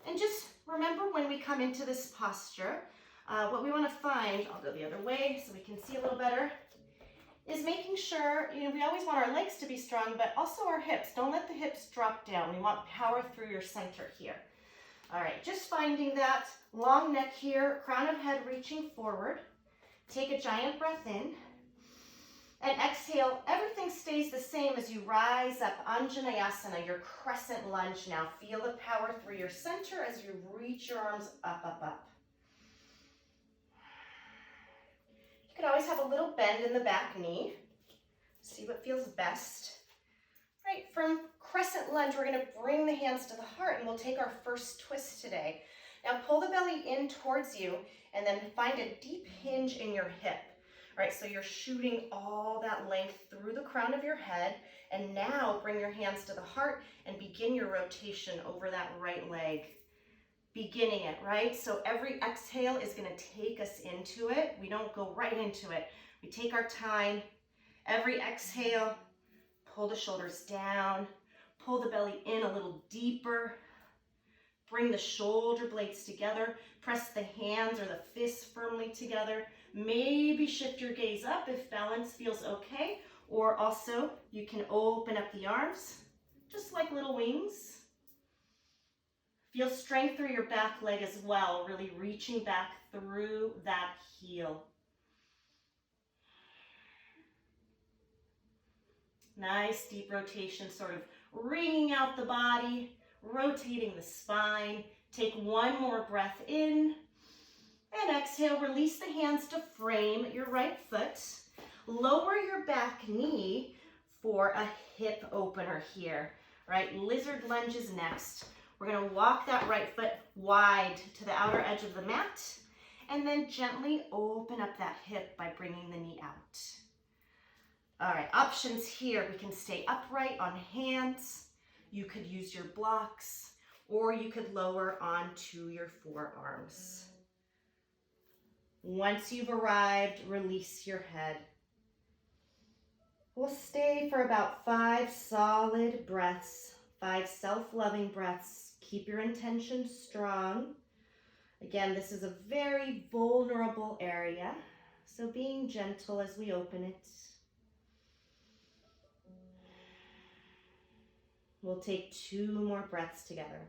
And just remember when we come into this posture, what we want to find, I'll go the other way so we can see a little better, is making sure, we always want our legs to be strong, but also our hips. Don't let the hips drop down. We want power through your center here. All right, just finding that long neck here, crown of head reaching forward. Take a giant breath in. And exhale, everything stays the same as you rise up. Anjanayasana, your crescent lunge now. Feel the power through your center as you reach your arms up, up, up. You could always have a little bend in the back knee. See what feels best. Right, from crescent lunge, we're going to bring the hands to the heart, and we'll take our first twist today. Now pull the belly in towards you, and then find a deep hinge in your hip. All right, so you're shooting all that length through the crown of your head, and now bring your hands to the heart and begin your rotation over that right leg. Beginning it, right? So every exhale is going to take us into it. We don't go right into it. We take our time. Every exhale, pull the shoulders down, pull the belly in a little deeper, bring the shoulder blades together, press the hands or the fists firmly together, maybe shift your gaze up if balance feels okay, or also you can open up the arms, just like little wings. Feel strength through your back leg as well, really reaching back through that heel. Nice deep rotation, sort of wringing out the body, rotating the spine. Take one more breath in, and exhale, release the hands to frame your right foot. Lower your back knee for a hip opener here, right? Lizard lunge is next. We're gonna walk that right foot wide to the outer edge of the mat, and then gently open up that hip by bringing the knee out. All right, options here. We can stay upright on hands. You could use your blocks, or you could lower onto your forearms. Once you've arrived, release your head. We'll stay for about 5 solid breaths, 5 self-loving breaths. Keep your intention strong. Again, this is a very vulnerable area, so being gentle as we open it. We'll take 2 more breaths together.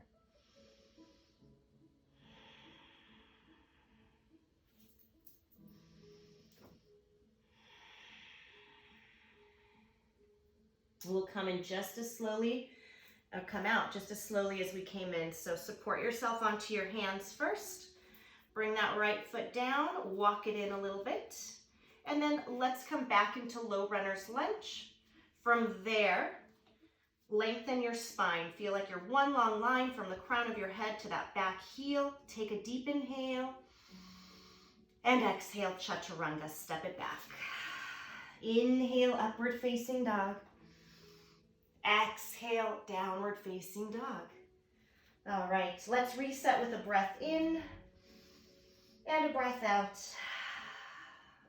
We'll come in just as slowly, or come out just as slowly as we came in. So support yourself onto your hands first. Bring that right foot down, walk it in a little bit. And then let's come back into low runner's lunge. From there, lengthen your spine. Feel like you're one long line from the crown of your head to that back heel. Take a deep inhale. And exhale, chaturanga. Step it back. Inhale, upward facing dog. Exhale, downward facing dog. All right, let's reset with a breath in and a breath out.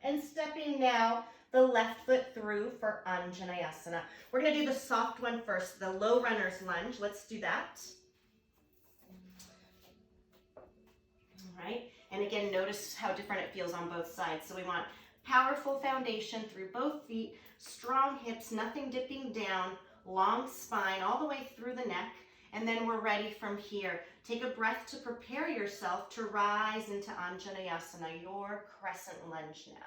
And stepping now the left foot through for Anjanayasana. We're going to do the soft one first, the low runner's lunge. Let's do that. All right, and again, notice how different it feels on both sides. So we want powerful foundation through both feet, strong hips, nothing dipping down, long spine all the way through the neck, and then we're ready from here. Take a breath to prepare yourself to rise into Anjanayasana, your crescent lunge now.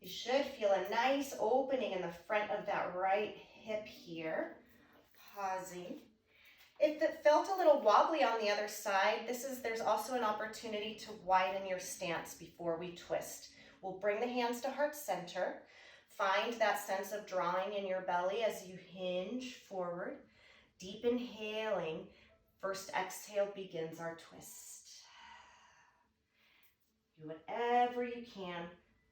You should feel a nice opening in the front of that right hip here. Pausing. If it felt a little wobbly on the other side, there's also an opportunity to widen your stance before we twist. We'll bring the hands to heart center. Find that sense of drawing in your belly as you hinge forward. Deep inhaling. First exhale begins our twist. Do whatever you can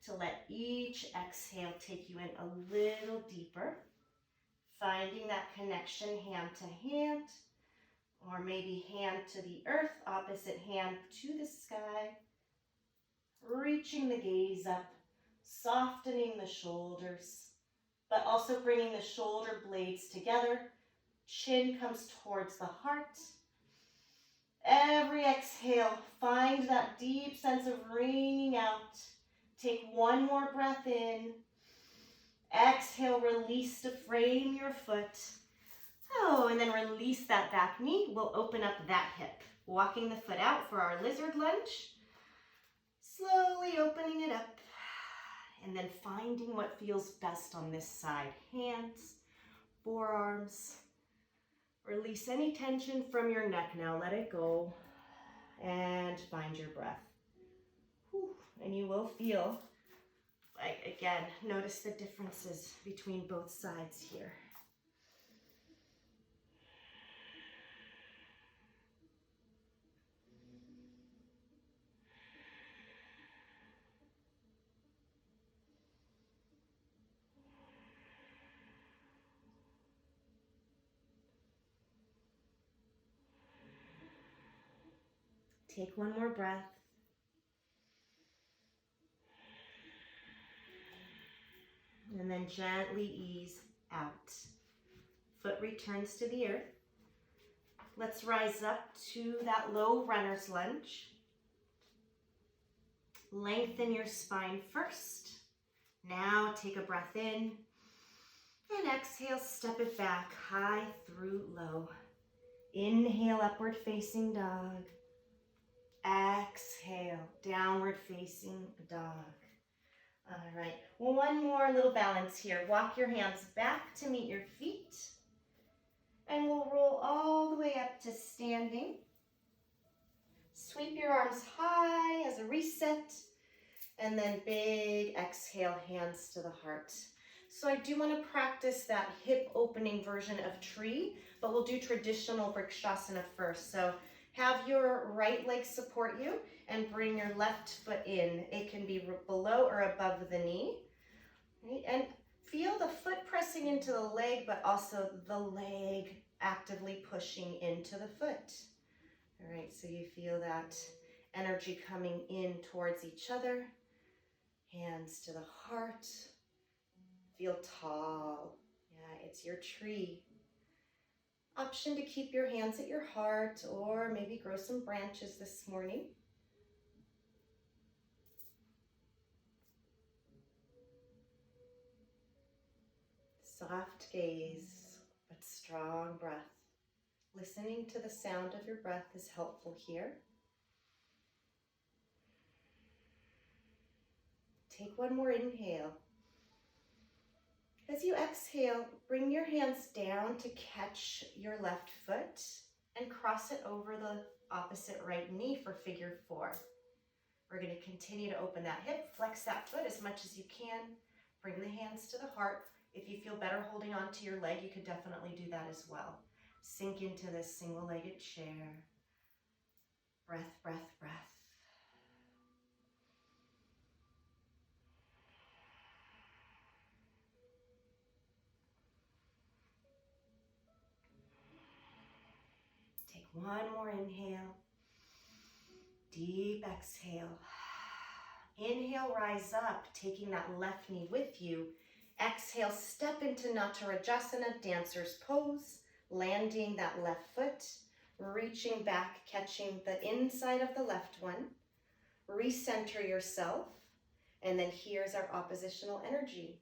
to let each exhale take you in a little deeper. Finding that connection hand to hand, or maybe hand to the earth, opposite hand to the sky. Reaching the gaze up, softening the shoulders, but also bringing the shoulder blades together. Chin comes towards the heart. Every exhale, find that deep sense of wringing out. Take one more breath in. Exhale, release to frame your foot. Oh, and then release that back knee. We'll open up that hip. Walking the foot out for our lizard lunge. Slowly opening it up. And then finding what feels best on this side. Hands, forearms. Release any tension from your neck now. Let it go. And find your breath. Whew. And you will feel, like, again, notice the differences between both sides here. Take one more breath. And then gently ease out. Foot returns to the earth. Let's rise up to that low runner's lunge. Lengthen your spine first. Now take a breath in. And exhale, step it back, high through low. Inhale, upward facing dog. Exhale, downward facing dog. All right, one more little balance here. Walk your hands back to meet your feet. And we'll roll all the way up to standing. Sweep your arms high as a reset. And then big exhale, hands to the heart. So I do want to practice that hip opening version of tree, but we'll do traditional Vrikshasana first. So have your right leg support you and bring your left foot in. It can be below or above the knee. Right? And feel the foot pressing into the leg, but also the leg actively pushing into the foot. All right, so you feel that energy coming in towards each other. Hands to the heart. Feel tall. Yeah, it's your tree. Option to keep your hands at your heart or maybe grow some branches this morning. Soft gaze, but strong breath. Listening to the sound of your breath is helpful here. Take one more inhale. As you exhale, bring your hands down to catch your left foot and cross it over the opposite right knee for figure 4. We're going to continue to open that hip, flex that foot as much as you can. Bring the hands to the heart. If you feel better holding on to your leg, you could definitely do that as well. Sink into this single-legged chair. Breath, breath, breath. Take one more inhale. Deep exhale. Inhale, rise up, taking that left knee with you. Exhale, step into Utkatasana, dancer's pose, landing that left foot, reaching back, catching the inside of the left one. Recenter yourself, and then here's our oppositional energy.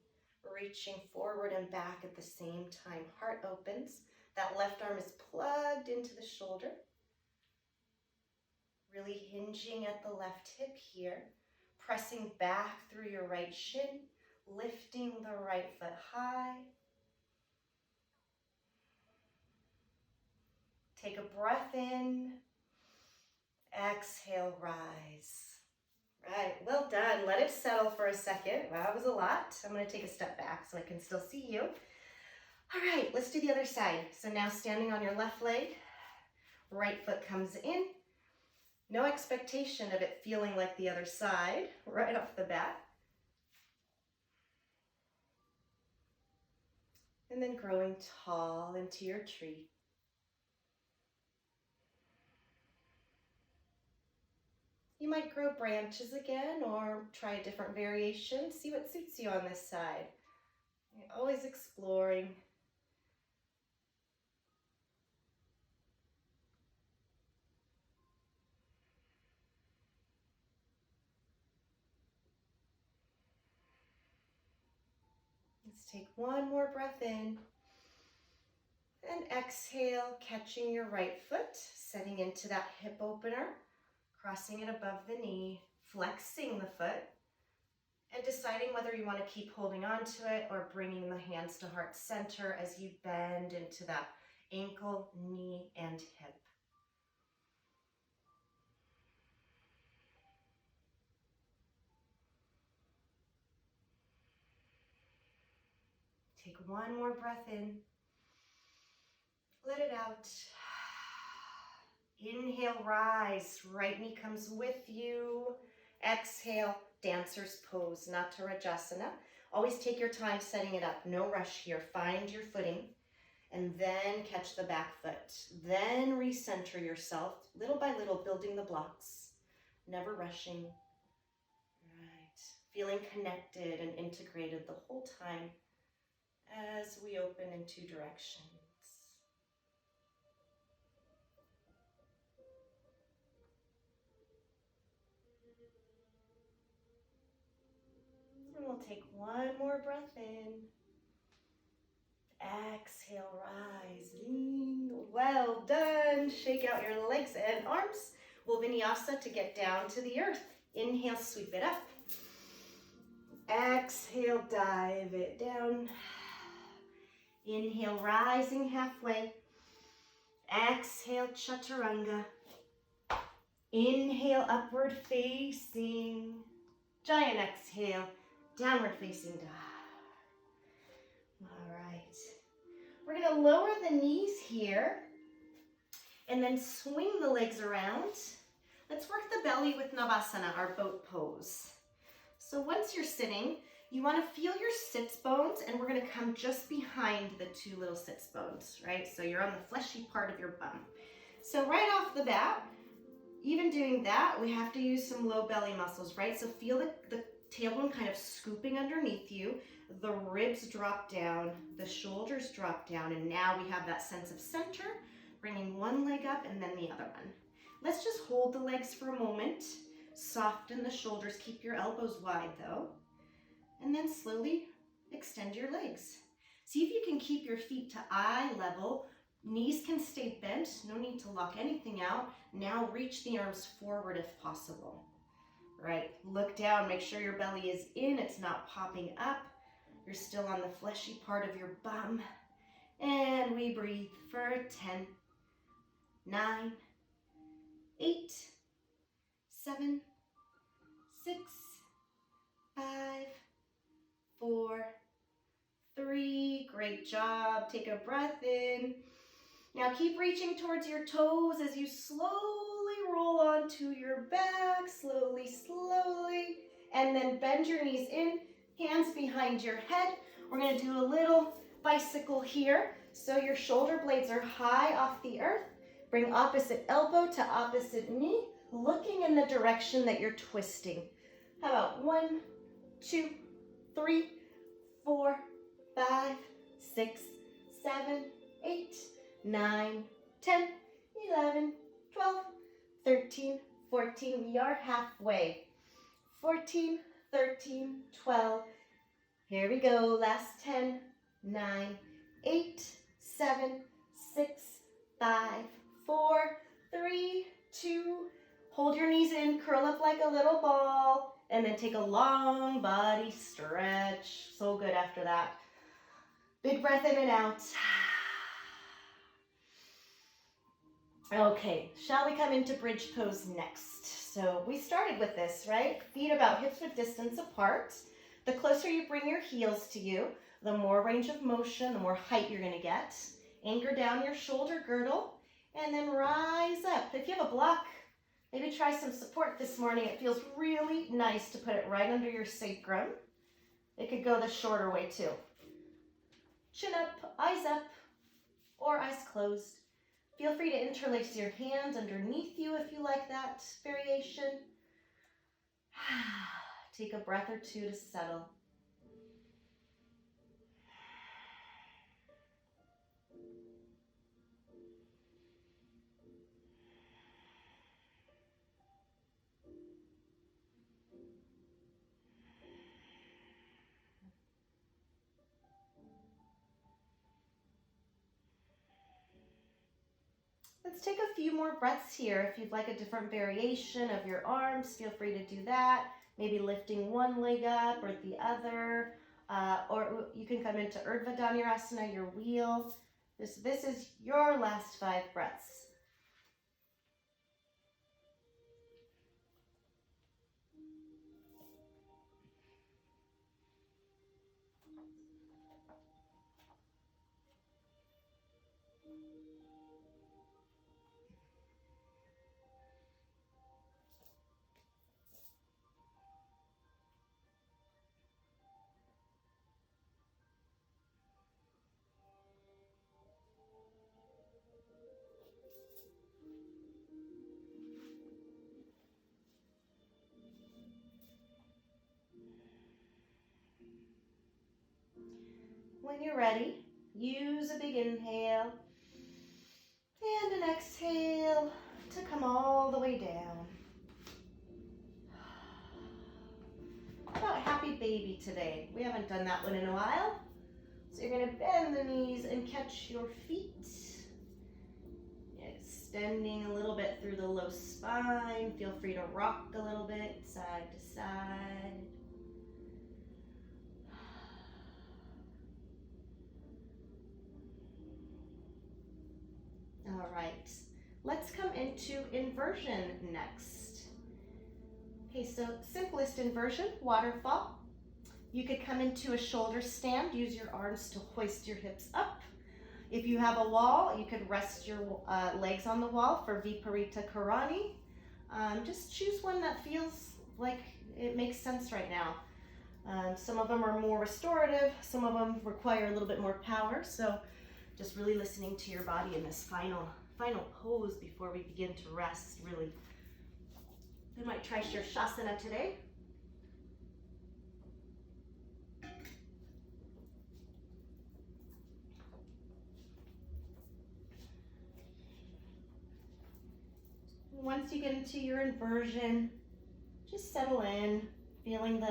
Reaching forward and back at the same time. Heart opens. That left arm is plugged into the shoulder. Really hinging at the left hip here. Pressing back through your right shin. Lifting the right foot high. Take a breath in. Exhale, rise. Right, well done. Let it settle for a second. Wow, that was a lot. I'm going to take a step back so I can still see you. All right, let's do the other side. So now standing on your left leg, right foot comes in. No expectation of it feeling like the other side right off the bat. And then growing tall into your tree. You might grow branches again or try a different variation. See what suits you on this side. You're always exploring. Let's take one more breath in. And exhale, catching your right foot, setting into that hip opener, crossing it above the knee, flexing the foot, and deciding whether you want to keep holding on to it or bringing the hands to heart center as you bend into that ankle, knee, and hip. Take one more breath in. Let it out. Inhale, rise. Right knee comes with you. Exhale, dancer's pose, Natarajasana. Always take your time setting it up. No rush here. Find your footing. And then catch the back foot. Then recenter yourself, little by little, building the blocks. Never rushing. Right. Feeling connected and integrated the whole time as we open in two directions. And we'll take one more breath in. Exhale, rise, lean. Well done. Shake out your legs and arms. We'll vinyasa to get down to the earth. Inhale, sweep it up. Exhale, dive it down. Inhale, rising halfway. Exhale, chaturanga. Inhale, upward facing. Giant exhale, downward facing dog. All right. We're going to lower the knees here and then swing the legs around. Let's work the belly with Navasana, our boat pose. So once you're sitting, you want to feel your sits bones, and we're going to come just behind the two little sits bones, right? So you're on the fleshy part of your bum. So right off the bat, even doing that, we have to use some low belly muscles, right? So feel the tailbone kind of scooping underneath you. The ribs drop down, the shoulders drop down, and now we have that sense of center, bringing one leg up and then the other one. Let's just hold the legs for a moment, soften the shoulders, keep your elbows wide though, and then slowly extend your legs. See if you can keep your feet to eye level. Knees can stay bent, no need to lock anything out. Now reach the arms forward if possible. Right, look down, make sure your belly is in, it's not popping up. You're still on the fleshy part of your bum. And we breathe for 10, 9, 8, 7, 6, 5, 4, 3. Great job. Take a breath in. Now keep reaching towards your toes as you slowly roll onto your back. Slowly, slowly. And then bend your knees in. Hands behind your head. We're going to do a little bicycle here. So your shoulder blades are high off the earth. Bring opposite elbow to opposite knee, looking in the direction that you're twisting. How about 1, 2, 3, 4, 5, 6, 7, 8, 9, 10, 11, 12, 13, 14. We are halfway. 14, 13, 12. Here we go. Last 10, 9, 8, 7, 6, 5, 4, 3, 2. Hold your knees in, curl up like a little ball, and then take a long body stretch. So good after that. Big breath in and out. Okay, shall we come into bridge pose next? So we started with this, right? Feet about hips width distance apart. The closer you bring your heels to you, the more range of motion, the more height you're gonna get. Anchor down your shoulder girdle, and then rise up. If you have a block, maybe try some support this morning. It feels really nice to put it right under your sacrum. It could go the shorter way too. Chin up, or eyes closed. Feel free to interlace your hands underneath you if you like that variation. Take a breath or two to settle. Let's take a few more breaths here. If you'd like a different variation of your arms, feel free to do that. Maybe lifting one leg up or the other, or you can come into Anjanayasana, your wheel. This is your last 5 breaths. When you're ready, use a big inhale and an exhale to come all the way down. About happy baby today. We haven't done that one in a while. So you're going to bend the knees and catch your feet. Extending a little bit through the low spine. Feel free to rock a little bit side to side. All right, let's come into inversion next. Okay, so simplest inversion, waterfall. You could come into a shoulder stand, use your arms to hoist your hips up. If you have a wall, you could rest your legs on the wall for Viparita Karani. Just choose one that feels like it makes sense right now. Some of them are more restorative, some of them require a little bit more power, so just really listening to your body in this final pose before we begin to rest, really. We might try Shavasana today. Once you get into your inversion, just settle in, feeling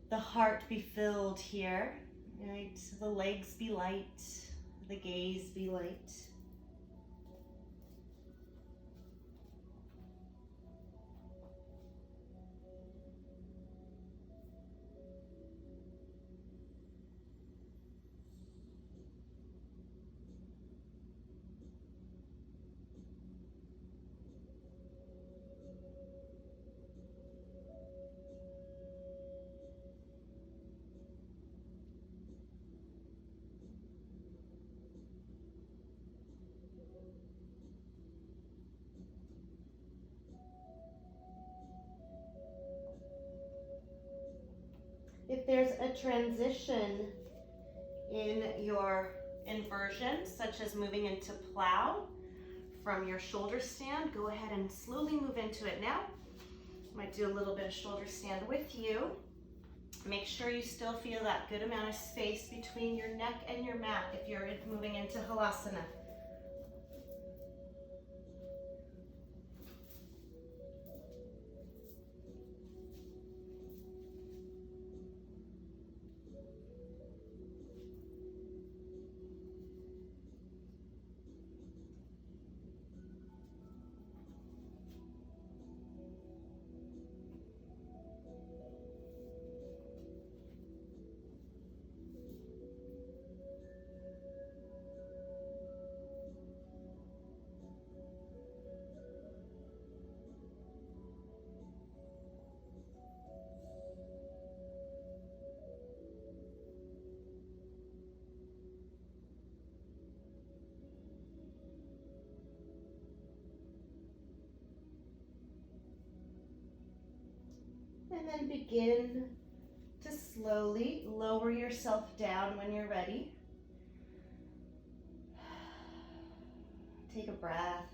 the heart be filled here, right? The legs be light, the gaze be light. If there's a transition in your inversion, such as moving into plow from your shoulder stand, go ahead and slowly move into it now. Might do a little bit of shoulder stand with you. Make sure you still feel that good amount of space between your neck and your mat if you're moving into Halasana. And then begin to slowly lower yourself down when you're ready. Take a breath.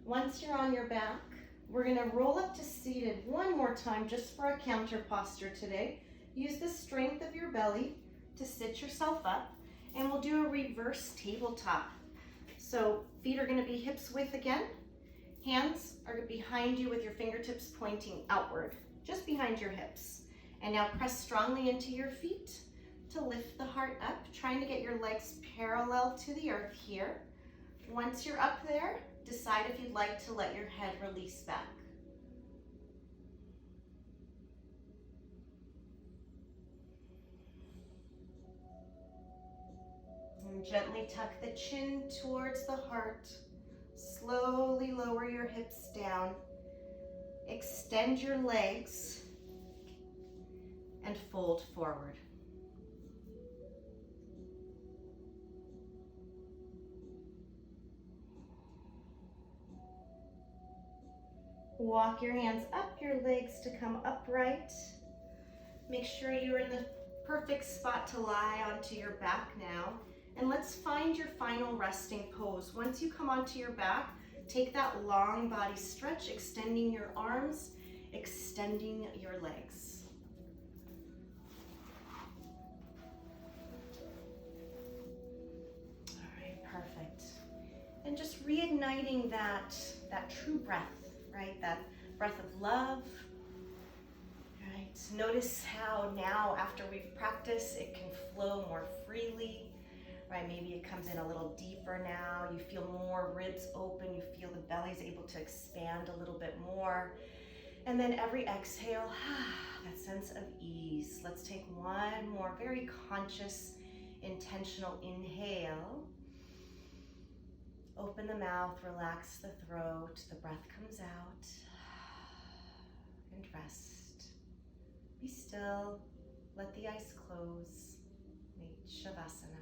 Once you're on your back, we're going to roll up to seated one more time just for a counter posture today. Use the strength of your belly to sit yourself up, and we'll do a reverse tabletop. So feet are going to be hips width again. Hands are behind you with your fingertips pointing outward, just behind your hips. And now press strongly into your feet to lift the heart up, trying to get your legs parallel to the earth here. Once you're up there, decide if you'd like to let your head release back. And gently tuck the chin towards the heart. Slowly lower your hips down. Extend your legs and fold forward. Walk your hands up your legs to come upright. Make sure you're in the perfect spot to lie onto your back now. And let's find your final resting pose. Once you come onto your back, take that long body stretch, extending your arms, extending your legs. All right, perfect. And just reigniting that true breath, right? That breath of love. Right. Notice how now, after we've practiced, it can flow more freely. Right, maybe it comes in a little deeper now. You feel more ribs open. You feel the belly's able to expand a little bit more. And then every exhale, that sense of ease. Let's take one more very conscious, intentional inhale. Open the mouth, relax the throat. The breath comes out. And rest. Be still. Let the eyes close. Shavasana.